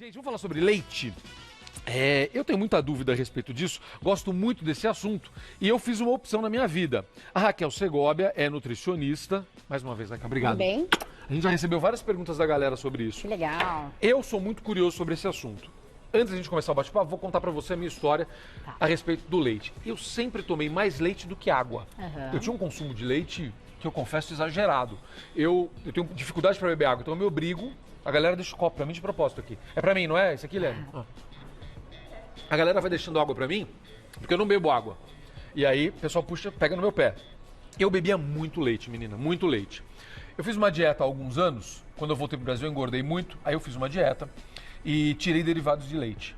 Gente, vamos falar sobre leite? Eu tenho muita dúvida a respeito disso, gosto muito desse assunto e eu fiz uma opção na minha vida. A Raquel Segovia é nutricionista. Mais uma vez, Raquel, obrigado. Tudo bem? A gente já recebeu várias perguntas da galera sobre isso. Que legal. Eu sou muito curioso sobre esse assunto. Antes de a gente começar o bate-papo, vou contar pra você a minha história a respeito do leite. Eu sempre tomei mais leite do que água. Eu tinha um consumo de leite que eu confesso exagerado. Eu tenho dificuldade pra beber água, então eu me obrigo. A galera deixa o copo pra mim de propósito aqui. É pra mim, não é? Esse aqui, Lene? A galera vai deixando água pra mim, porque eu não bebo água. E aí o pessoal pega no meu pé. Eu bebia muito leite, menina, muito leite. Eu fiz uma dieta há alguns anos. Quando eu voltei pro Brasil, eu engordei muito. Aí eu fiz uma dieta e tirei derivados de leite.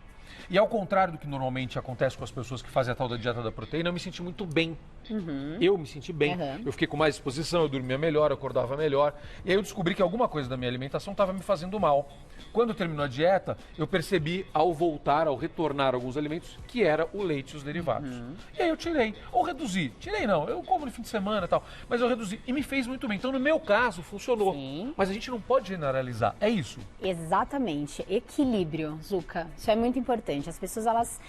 E ao contrário do que normalmente acontece com as pessoas que fazem a tal da dieta da proteína, eu me senti muito bem. Eu me senti bem. Eu fiquei com mais disposição, eu dormia melhor, eu acordava melhor. E aí eu descobri que alguma coisa da minha alimentação estava me fazendo mal. Quando terminou a dieta, eu percebi, ao voltar, ao retornar alguns alimentos, que era o leite e os derivados. E aí eu tirei, ou reduzi. Tirei não, eu como no fim de semana e tal, mas eu reduzi e me fez muito bem. Então no meu caso funcionou. Sim. Mas a gente não pode generalizar, é isso? Exatamente. Equilíbrio, Zucca. Isso é muito importante. As pessoas, elas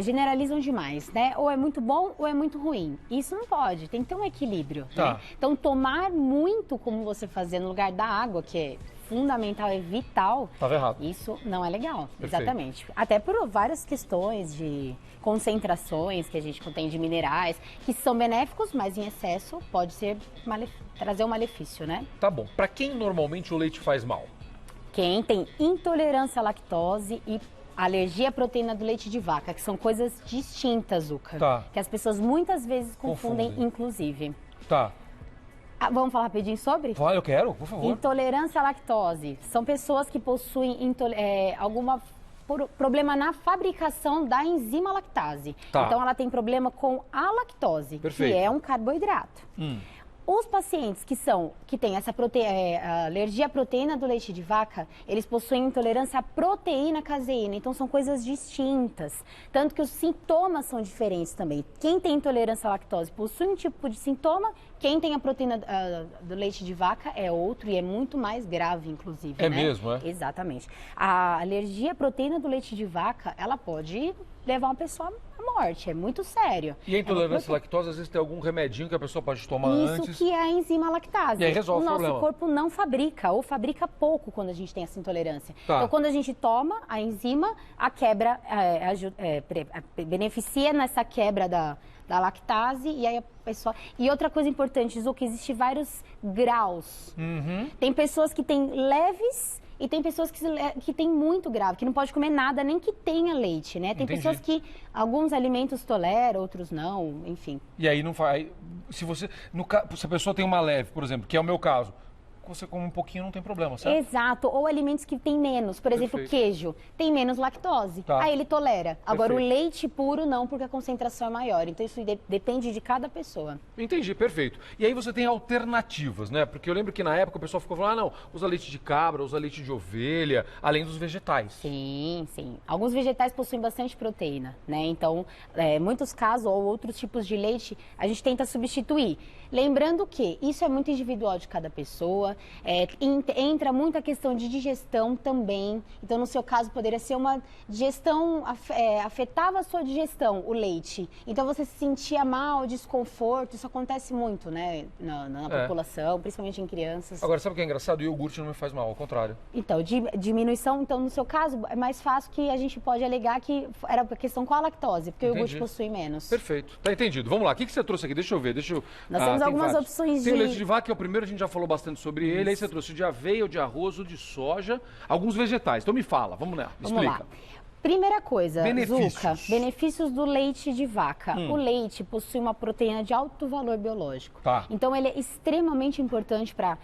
generalizam demais, né? Ou é muito bom ou é muito ruim. Isso não pode, tem que ter um equilíbrio, né? Então tomar muito, como você fazia no lugar da água, que é fundamental, é vital. Tava errado. Isso não é legal, Perfeito. Exatamente. Até por várias questões de concentrações que a gente contém de minerais, que são benéficos, mas em excesso pode ser trazer um malefício, né? Tá bom. Pra quem normalmente o leite faz mal? Quem tem intolerância à lactose e alergia à proteína do leite de vaca, que são coisas distintas, Zucca. Que as pessoas muitas vezes confundem. Inclusive. Vamos falar rapidinho sobre? Vai, eu quero, por favor. Intolerância à lactose. São pessoas que possuem algum problema na fabricação da enzima lactase. Então ela tem problema com a lactose, que é um carboidrato. Os pacientes que têm essa alergia à proteína do leite de vaca, eles possuem intolerância à proteína caseína, então são coisas distintas. Tanto que os sintomas são diferentes também. Quem tem intolerância à lactose possui um tipo de sintoma, quem tem a proteína do leite de vaca é outro e é muito mais grave, inclusive. É mesmo, é? Exatamente. A alergia à proteína do leite de vaca, ela pode levar uma pessoa à morte, é muito sério. E a intolerância à lactose, às vezes tem algum remedinho que a pessoa pode tomar antes? Isso que é a enzima lactase. E aí resolve o problema. O nosso corpo não fabrica, ou fabrica pouco quando a gente tem essa intolerância. Então, quando a gente toma a enzima, a quebra beneficia nessa quebra da lactase, e aí a pessoa... E outra coisa importante, Zu, que existe vários graus. Tem pessoas que têm leves e tem pessoas que têm muito grave, que não pode comer nada, nem que tenha leite, né? Tem pessoas que alguns alimentos toleram, outros não, enfim. E aí não faz... Se a pessoa tem uma leve, por exemplo, que é o meu caso, você come um pouquinho, não tem problema, certo? Exato, ou alimentos que tem menos, por exemplo, queijo, tem menos lactose, aí ele tolera. Agora o leite puro não, porque a concentração é maior, então isso depende de cada pessoa. Entendi, perfeito. E aí você tem alternativas, né? Porque eu lembro que na época o pessoal ficou falando, não, usa leite de cabra, usa leite de ovelha, além dos vegetais. Sim, sim. Alguns vegetais possuem bastante proteína, né? Então, muitos casos ou outros tipos de leite, a gente tenta substituir. Lembrando que isso é muito individual de cada pessoa, entra muito a questão de digestão também. Então, no seu caso, poderia ser uma digestão, afetava a sua digestão, o leite. Então, você se sentia mal, desconforto, isso acontece muito, né, na população, principalmente em crianças. Agora, sabe o que é engraçado? O iogurte não me faz mal, ao contrário. Então, diminuição, então, no seu caso, é mais fácil que a gente pode alegar que era a questão com a lactose, porque o iogurte possui menos. Perfeito, tá entendido. Vamos lá, o que você trouxe aqui? Deixa eu ver, Nós temos algumas opções Tem o leite de vaca, que é o primeiro, a gente já falou bastante sobre ele. Aí você trouxe o de aveia, o de arroz, o de soja, alguns vegetais. Então me fala, vamos lá, explica. Vamos lá. Primeira coisa, Zucca, benefícios do leite de vaca. O leite possui uma proteína de alto valor biológico. Então ele é extremamente importante para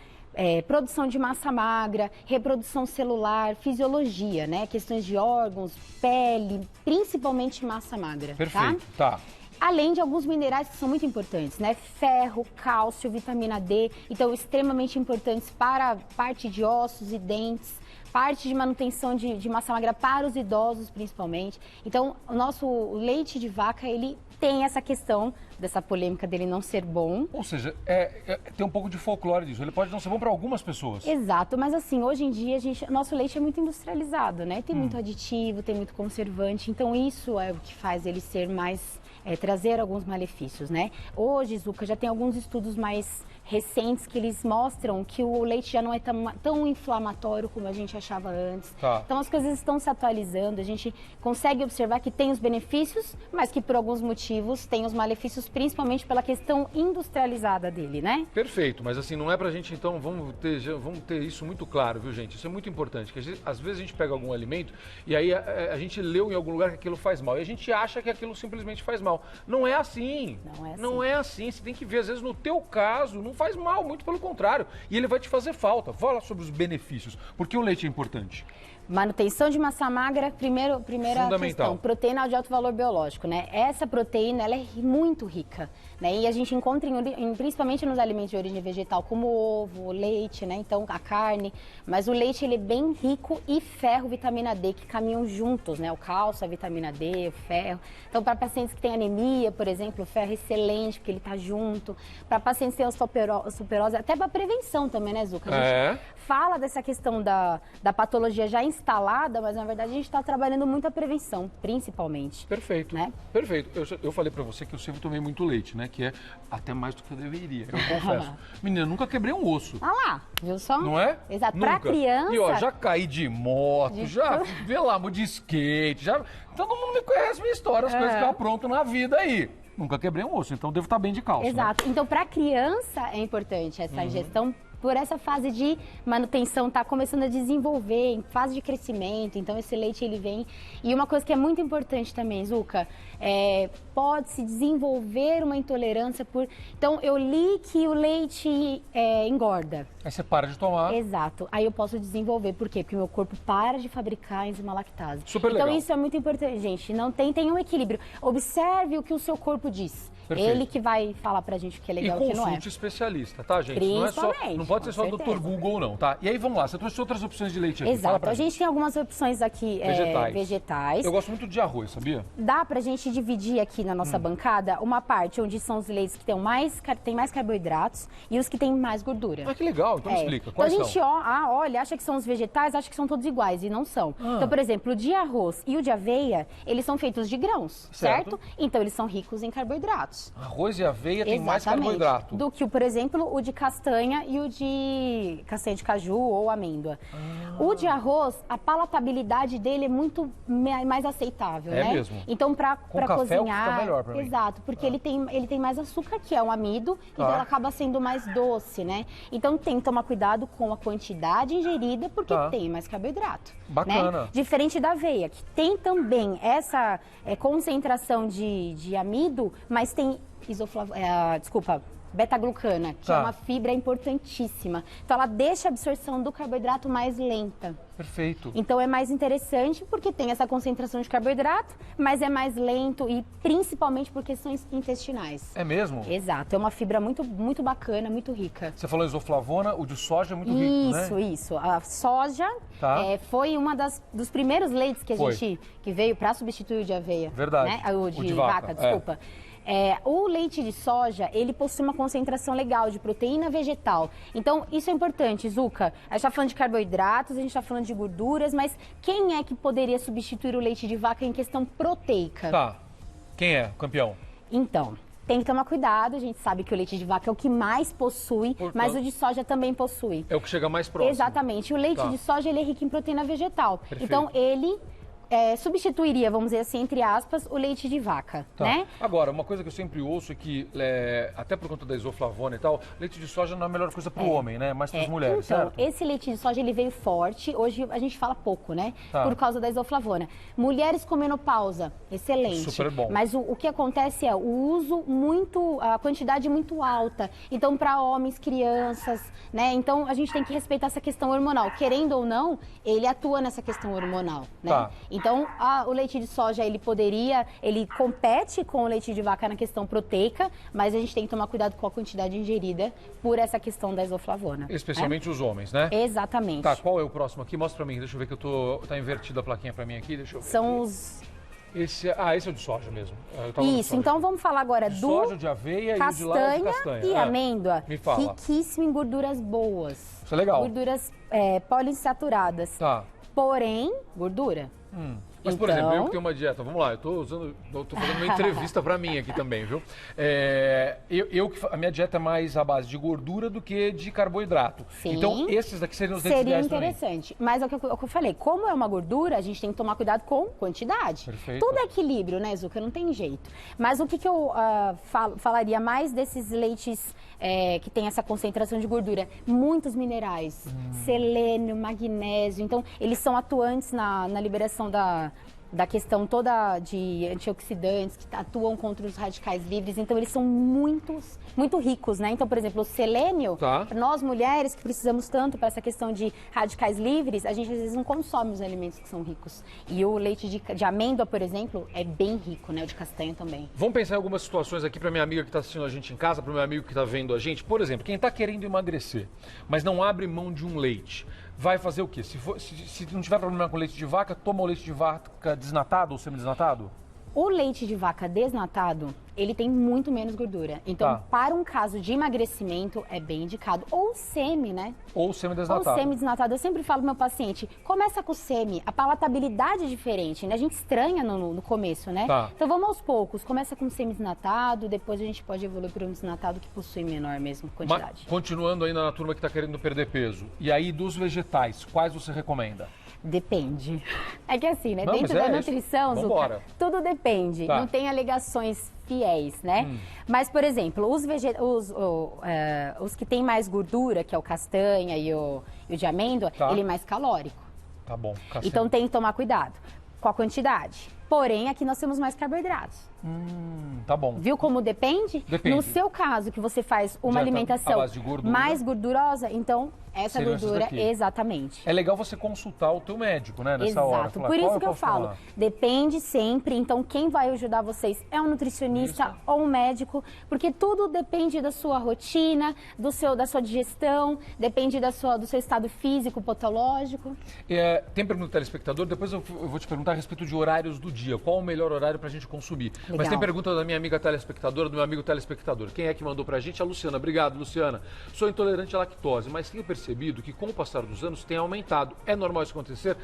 produção de massa magra, reprodução celular, fisiologia, né? Questões de órgãos, pele, principalmente massa magra. Perfeito, Além de alguns minerais que são muito importantes, né? Ferro, cálcio, vitamina D, então extremamente importantes para a parte de ossos e dentes, parte de manutenção de massa magra para os idosos, principalmente. Então, o nosso leite de vaca, ele tem essa questão dessa polêmica dele não ser bom. Ou seja, tem um pouco de folclore disso. Ele pode não ser bom para algumas pessoas. Exato, mas assim, hoje em dia, nosso leite é muito industrializado, né? Tem muito aditivo, tem muito conservante, então isso é o que faz ele ser mais, trazer alguns malefícios, né? Hoje, Zucca, já tem alguns estudos mais recentes que eles mostram que o leite já não é tão inflamatório como a gente achava antes. Tá. Então as coisas estão se atualizando, a gente consegue observar que tem os benefícios, mas que por alguns motivos tem os malefícios, principalmente pela questão industrializada dele, né? Perfeito, mas assim, não é pra gente, então, vamos ter isso muito claro, viu, gente? Isso é muito importante, que às vezes a gente pega algum alimento e aí a gente leu em algum lugar que aquilo faz mal e a gente acha que aquilo simplesmente faz mal. Não é assim. Não é assim. Você tem que ver, às vezes, no teu caso, não faz mal, muito pelo contrário. E ele vai te fazer falta. Fala sobre os benefícios. Por que o leite é importante? Manutenção de massa magra, primeira questão, proteína de alto valor biológico, né? Essa proteína, ela é muito rica, né? E a gente encontra principalmente nos alimentos de origem vegetal, como o ovo, o leite, né? Então, a carne. Mas o leite, ele é bem rico e ferro, vitamina D, que caminham juntos, né? O cálcio, a vitamina D, o ferro. Então, para pacientes que têm anemia, por exemplo, o ferro é excelente, porque ele está junto. Para pacientes que têm osteoporose, até para prevenção também, né, Zucca? A gente fala dessa questão da patologia já instalada, mas na verdade a gente está trabalhando muito a prevenção, principalmente. Perfeito, né? Perfeito. Eu falei para você que eu sempre tomei muito leite, né? Que é até mais do que eu deveria, eu confesso. Menina, nunca quebrei um osso. Ah lá, viu só? Não é? Exato. Para criança... E ó, já caí de moto, já, de skate, já... Todo mundo me conhece minha história, as coisas que eu apronto na vida aí. Nunca quebrei um osso, então devo estar bem de calça. Exato. Né? Então, para criança é importante essa ingestão, por essa fase de manutenção, tá começando a desenvolver, em fase de crescimento, então esse leite ele vem. E uma coisa que é muito importante também, Zucca, pode-se desenvolver uma intolerância por... Então, eu li que o leite engorda. Aí você para de tomar. Exato. Aí eu posso desenvolver. Por quê? Porque o meu corpo para de fabricar a enzima lactase. Super legal. Então, isso é muito importante, gente. Tem um equilíbrio. Observe o que o seu corpo diz. Perfeito. Ele que vai falar pra gente o que é legal e o que não é. E consulte especialista, tá, gente? Não pode ser só o Dr. Google, não, tá? E aí, vamos lá. Você trouxe outras opções de leite aqui. Exato. A gente tem algumas opções aqui vegetais. Eu gosto muito de arroz, sabia? Dá pra gente dividir aqui na nossa bancada uma parte onde são os leites que têm mais carboidratos e os que têm mais gordura. Ah, que legal. Então me explica. Quais então a gente olha, acha que são os vegetais, acha que são todos iguais e não são. Então, por exemplo, o de arroz e o de aveia, eles são feitos de grãos, certo? Então, eles são ricos em carboidratos. Arroz e aveia tem mais carboidrato. Do que, por exemplo, o de castanha e o de castanha de caju ou amêndoa. O de arroz, a palatabilidade dele é muito mais aceitável, né? Mesmo? Então, para cozinhar... Fica melhor pra mim. Exato, porque ele tem mais açúcar, que é um amido, então ele acaba sendo mais doce, né? Então, tem que tomar cuidado com a quantidade ingerida, porque tem mais carboidrato. Bacana. Né? Diferente da aveia, que tem também essa concentração de amido, mas tem beta-glucana, que é uma fibra importantíssima. Então, ela deixa a absorção do carboidrato mais lenta. Perfeito. Então, é mais interessante porque tem essa concentração de carboidrato, mas é mais lento e principalmente por questões intestinais. É mesmo? Exato. É uma fibra muito, muito bacana, muito rica. Você falou isoflavona, o de soja é muito rico, né? Isso. A soja foi uma dos primeiros leites que a gente que veio para substituir o de aveia. Verdade. Né? O de vaca, desculpa. O leite de soja, ele possui uma concentração legal de proteína vegetal. Então, isso é importante, Zucca. A gente está falando de carboidratos, a gente está falando de gorduras, mas quem é que poderia substituir o leite de vaca em questão proteica? Tá. Quem é campeão? Então, tem que tomar cuidado. A gente sabe que o leite de vaca é o que mais possui, mas o de soja também possui. É o que chega mais próximo. Exatamente. O leite de soja, ele é rico em proteína vegetal. Perfeito. Então, ele... substituiria, vamos dizer assim, entre aspas, o leite de vaca, né? Agora, uma coisa que eu sempre ouço é que, até por conta da isoflavona e tal, leite de soja não é a melhor coisa para o homem, né? Mas para as mulheres, então, certo? Esse leite de soja, ele veio forte. Hoje a gente fala pouco, né? Por causa da isoflavona. Mulheres com menopausa, excelente. Super bom. Mas o que acontece é o uso a quantidade muito alta. Então, para homens, crianças, né? Então, a gente tem que respeitar essa questão hormonal. Querendo ou não, ele atua nessa questão hormonal, né? Então, o leite de soja, ele compete com o leite de vaca na questão proteica, mas a gente tem que tomar cuidado com a quantidade ingerida por essa questão da isoflavona. Especialmente os homens, né? Exatamente. Tá, qual é o próximo aqui? Mostra pra mim, deixa eu ver que tá invertida a plaquinha pra mim aqui, deixa eu ver. São os Esse é o de soja mesmo. Isso, então vamos falar agora do soja, de aveia e de lã de castanha. E amêndoa. Me fala. Riquíssimo em gorduras boas. Isso é legal. Gorduras poliinsaturadas. Tá. Porém, gordura. Mas, por exemplo, eu que tenho uma dieta, vamos lá, eu tô fazendo uma entrevista para mim aqui também, viu? A minha dieta é mais à base de gordura do que de carboidrato. Sim. Então, esses daqui seriam os ideais Seria interessante. Mas é o que eu falei, como é uma gordura, a gente tem que tomar cuidado com quantidade. Perfeito. Tudo é equilíbrio, né, Zucca? Não tem jeito. Mas o que eu falaria mais desses leites que tem essa concentração de gordura? Muitos minerais, selênio, magnésio. Então, eles são atuantes na liberação da questão toda de antioxidantes que atuam contra os radicais livres, então eles são muito ricos, né? Então, por exemplo, o selênio, nós mulheres que precisamos tanto para essa questão de radicais livres, a gente às vezes não consome os alimentos que são ricos. E o leite de amêndoa, por exemplo, é bem rico, né? O de castanha também. Vamos pensar em algumas situações aqui para minha amiga que está assistindo a gente em casa, para o meu amigo que está vendo a gente. Por exemplo, quem está querendo emagrecer, mas não abre mão de um leite, vai fazer o quê? Se não tiver problema com leite de vaca, toma o leite de vaca desnatado ou semidesnatado? O leite de vaca desnatado, ele tem muito menos gordura. Então, para um caso de emagrecimento, é bem indicado. Ou semi, né? Ou semidesnatado. Ou semidesnatado. Eu sempre falo pro meu paciente, começa com semi. A palatabilidade é diferente, né? A gente estranha no começo, né? Então, vamos aos poucos. Começa com semidesnatado, depois a gente pode evoluir para um desnatado que possui menor mesmo quantidade. Mas, continuando ainda na turma que está querendo perder peso. E aí, dos vegetais, quais você recomenda? Depende. É que assim, né? Dentro da nutrição, Zucca, tudo depende. Não tem alegações fiéis, né? Mas, por exemplo, os que têm mais gordura, que é o castanha e o de amêndoa, ele é mais calórico. Tá bom. Castanha. Então tem que tomar cuidado com a quantidade. Porém, aqui nós temos mais carboidratos. Tá bom. Viu como depende? Depende. No seu caso, que você faz uma alimentação mais gordurosa, então essa gordura, exatamente. É legal você consultar o teu médico, né, nessa hora. Exato, por isso que eu falo, depende sempre. Então, quem vai ajudar vocês é um nutricionista ou um médico, porque tudo depende da sua rotina, da sua digestão, depende do seu estado físico, patológico. Tem pergunta do telespectador, depois eu vou te perguntar a respeito de horários do dia. Qual o melhor horário pra gente consumir? Legal. Mas tem pergunta da minha amiga telespectadora, do meu amigo telespectador. Quem é que mandou pra gente? A Luciana. Obrigado, Luciana. Sou intolerante à lactose, mas tenho percebido que com o passar dos anos tem aumentado. É normal isso acontecer?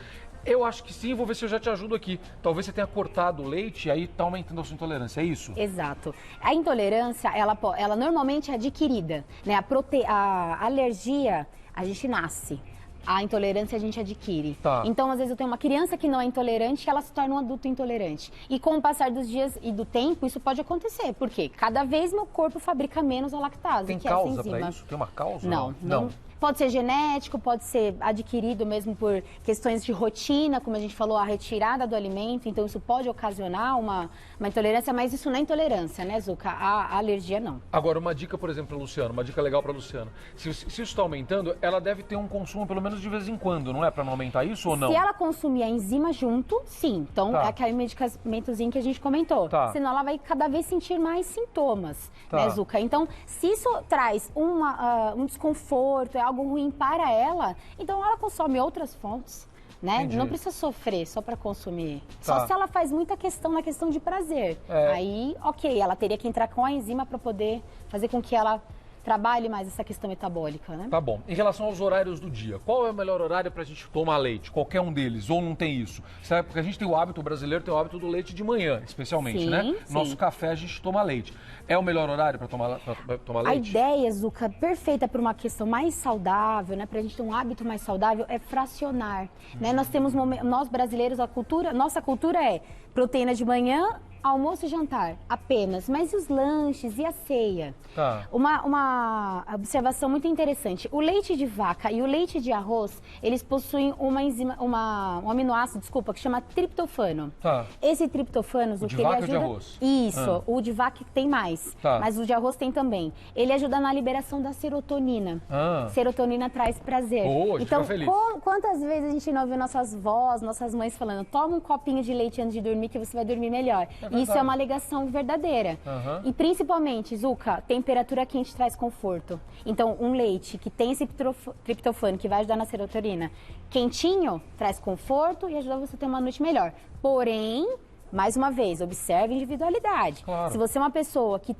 Eu acho que sim, vou ver se eu já te ajudo aqui. Talvez você tenha cortado o leite e aí está aumentando a sua intolerância, é isso? Exato. A intolerância, ela normalmente é adquirida, né? A alergia, a gente nasce. A intolerância a gente adquire. Então, às vezes, eu tenho uma criança que não é intolerante e ela se torna um adulto intolerante. E com o passar dos dias e do tempo, isso pode acontecer. Por quê? Cada vez meu corpo fabrica menos a lactase, que é essa enzima. Tem causa para isso? Tem uma causa? Não. Pode ser genético, pode ser adquirido mesmo por questões de rotina, como a gente falou, a retirada do alimento. Então, isso pode ocasionar uma intolerância, mas isso não é intolerância, né, Zucca? A alergia, não. Agora, uma dica, por exemplo, para a Luciana, uma dica legal para a Luciana. Se isso está aumentando, ela deve ter um consumo pelo menos de vez em quando, não é? Para não aumentar isso ou não? Se ela consumir a enzima junto, sim. Então, é aquele medicamentozinho que a gente comentou. Senão, ela vai cada vez sentir mais sintomas, né, Zucca? Então, se isso traz um desconforto, algo ruim para ela, então ela consome outras fontes, né? Entendi. Não precisa sofrer só para consumir. Só se ela faz muita questão na questão de prazer. Aí, ok, ela teria que entrar com a enzima para poder fazer com que ela trabalhe mais essa questão metabólica, né? Tá bom. Em relação aos horários do dia, qual é o melhor horário pra gente tomar leite? Qualquer um deles, ou não tem isso? Porque a gente tem o hábito, o brasileiro tem o hábito do leite de manhã, especialmente, né? Sim. Nosso café a gente toma leite. É o melhor horário para tomar leite? A ideia, Zucca, perfeita para uma questão mais saudável, né? Pra gente ter um hábito mais saudável, é fracionar, né? Nós brasileiros, nossa cultura é proteína de manhã, almoço e jantar, apenas. Mas e os lanches e a ceia? Uma observação muito interessante. O leite de vaca e o leite de arroz, eles possuem um aminoácido, que chama triptofano. Esse triptofano, o de vaca ele ajuda... de arroz? Isso, o de vaca tem mais, mas o de arroz tem também. Ele ajuda na liberação da serotonina. Serotonina traz prazer. Então, feliz. Quantas vezes a gente não ouviu nossas vós, nossas mães falando, toma um copinho de leite antes de dormir que você vai dormir melhor. Isso é uma alegação verdadeira. E principalmente, Zucca, temperatura quente traz conforto. Então, um leite que tem esse triptofano, que vai ajudar na serotonina, quentinho, traz conforto e ajuda você a ter uma noite melhor. Porém, mais uma vez, observe a individualidade. Claro. Se você é uma pessoa que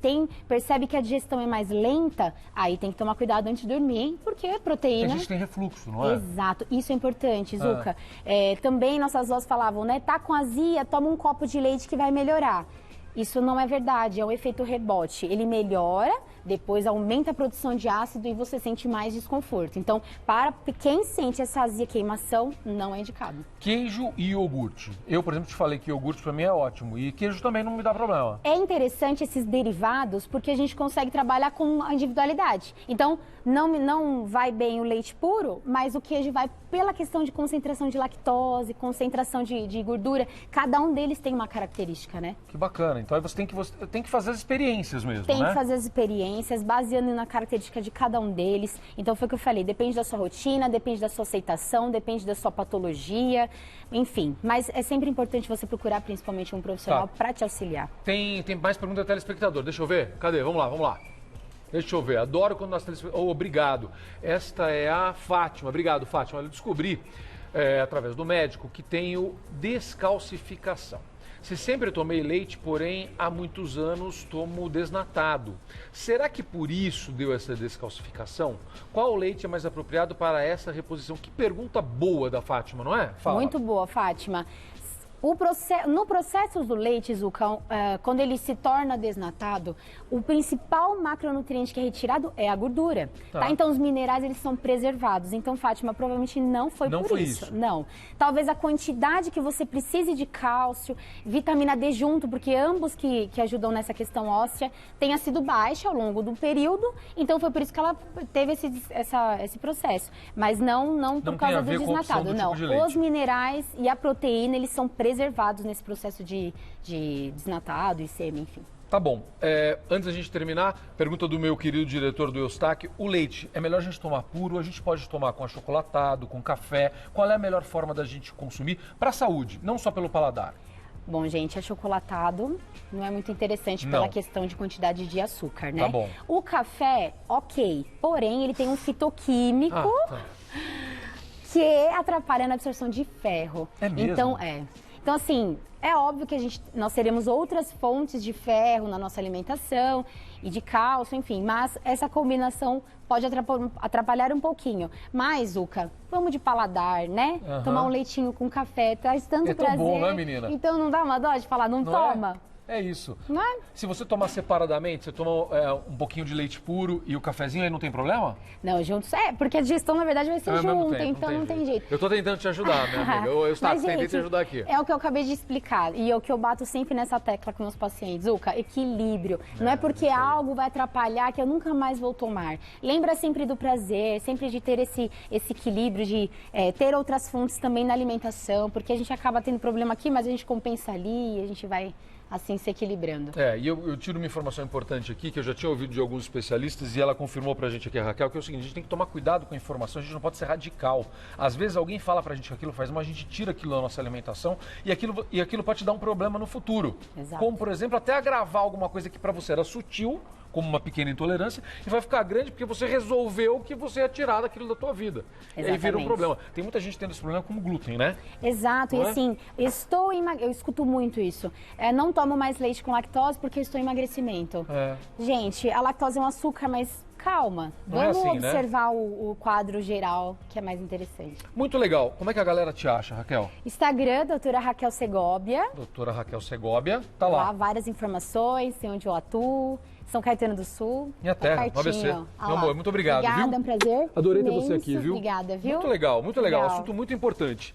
percebe que a digestão é mais lenta, aí tem que tomar cuidado antes de dormir, porque proteína... Porque a gente tem refluxo, não é? Exato, isso é importante, Zucca. Também nossas avós falavam, né? Tá com azia, toma um copo de leite que vai melhorar. Isso não é verdade, é um efeito rebote. Ele melhora, depois aumenta a produção de ácido e você sente mais desconforto. Então, para quem sente essa azia, queimação, não é indicado. Queijo e iogurte. Eu, por exemplo, te falei que iogurte para mim é ótimo e queijo também não me dá problema. É interessante esses derivados porque a gente consegue trabalhar com a individualidade. Então, não vai bem o leite puro, mas o queijo vai pela questão de concentração de lactose, concentração de gordura. Cada um deles tem uma característica, né? Que bacana. Então aí você tem que fazer as experiências mesmo, Tem né? que fazer as experiências, baseando na característica de cada um deles. Então foi o que eu falei, depende da sua rotina, depende da sua aceitação, depende da sua patologia, enfim. Mas é sempre importante você procurar principalmente um profissional para te auxiliar. Tem mais pergunta do telespectador, deixa eu ver. Cadê? Vamos lá. Deixa eu ver, adoro quando nós telespectadores... obrigado. Esta é a Fátima. Obrigado, Fátima. Eu descobri, através do médico, que tenho descalcificação. Se sempre tomei leite, porém, há muitos anos tomo desnatado. Será que por isso deu essa descalcificação? Qual leite é mais apropriado para essa reposição? Que pergunta boa da Fátima, não é? Fala. Muito boa, Fátima. No processo do leite, Zucca, quando ele se torna desnatado, o principal macronutriente que é retirado é a gordura. Tá? Então, os minerais eles são preservados. Então, Fátima, provavelmente não foi por isso. Não. Talvez a quantidade que você precise de cálcio, vitamina D junto, porque ambos que ajudam nessa questão óssea, tenha sido baixa ao longo do período. Então, foi por isso que ela teve esse processo. Mas não por causa do desnatado. Não. Os minerais e a proteína, eles são preservados nesse processo de desnatado e sêmen, enfim. Tá bom. Antes da gente terminar, pergunta do meu querido diretor do Eustáquio. O leite, é melhor a gente tomar puro? A gente pode tomar com achocolatado, com café? Qual é a melhor forma da gente consumir para a saúde, não só pelo paladar? Bom, gente, achocolatado não é muito interessante pela questão de quantidade de açúcar, né? Tá bom. O café, ok. Porém, ele tem um fitoquímico que atrapalha na absorção de ferro. É mesmo? Então, assim, é óbvio que nós teremos outras fontes de ferro na nossa alimentação e de cálcio, enfim, mas essa combinação pode atrapalhar um pouquinho. Mas, Zucca, vamos de paladar, né? Tomar um leitinho com café traz tanto prazer. Tão bom, né, menina? Então não dá uma dó de falar, não toma? É isso. Não é? Se você tomar separadamente, você toma um pouquinho de leite puro e o cafezinho, aí não tem problema? Não, juntos porque a digestão, na verdade, vai ser junto, então não tem jeito. Eu tô tentando te ajudar, minha amiga. Eu tentei te ajudar aqui. É o que eu acabei de explicar e é o que eu bato sempre nessa tecla com meus pacientes. Zucca, equilíbrio. Não é porque algo vai atrapalhar que eu nunca mais vou tomar. Lembra sempre do prazer, sempre de ter esse equilíbrio, de ter outras fontes também na alimentação, porque a gente acaba tendo problema aqui, mas a gente compensa ali e a gente vai assim se equilibrando. E eu tiro uma informação importante aqui, que eu já tinha ouvido de alguns especialistas e ela confirmou pra gente aqui, a Raquel, que é o seguinte: a gente tem que tomar cuidado com a informação, a gente não pode ser radical. Às vezes alguém fala pra gente que aquilo faz mal, a gente tira aquilo da nossa alimentação e aquilo pode te dar um problema no futuro. Exato. Como, por exemplo, até agravar alguma coisa que pra você era sutil, como uma pequena intolerância, e vai ficar grande porque você resolveu que você ia tirar daquilo da tua vida. Exatamente. E aí vira um problema. Tem muita gente tendo esse problema com o glúten, né? Exato. Não e assim, eu escuto muito isso. Não tomo mais leite com lactose porque estou em emagrecimento. Gente, a lactose é um açúcar, mas calma. Vamos observar o quadro geral, que é mais interessante. Muito legal. Como é que a galera te acha, Raquel? Instagram, doutora Raquel Segóbia. Doutora Raquel Segóbia. Tá lá. Várias informações, sei onde eu atuo. São Caetano do Sul. Minha terra, no ABC. Meu amor, muito obrigado, Obrigada, viu? é um prazer. Adorei ter você aqui, viu? Obrigada, viu? Muito legal, muito legal. Assunto muito importante.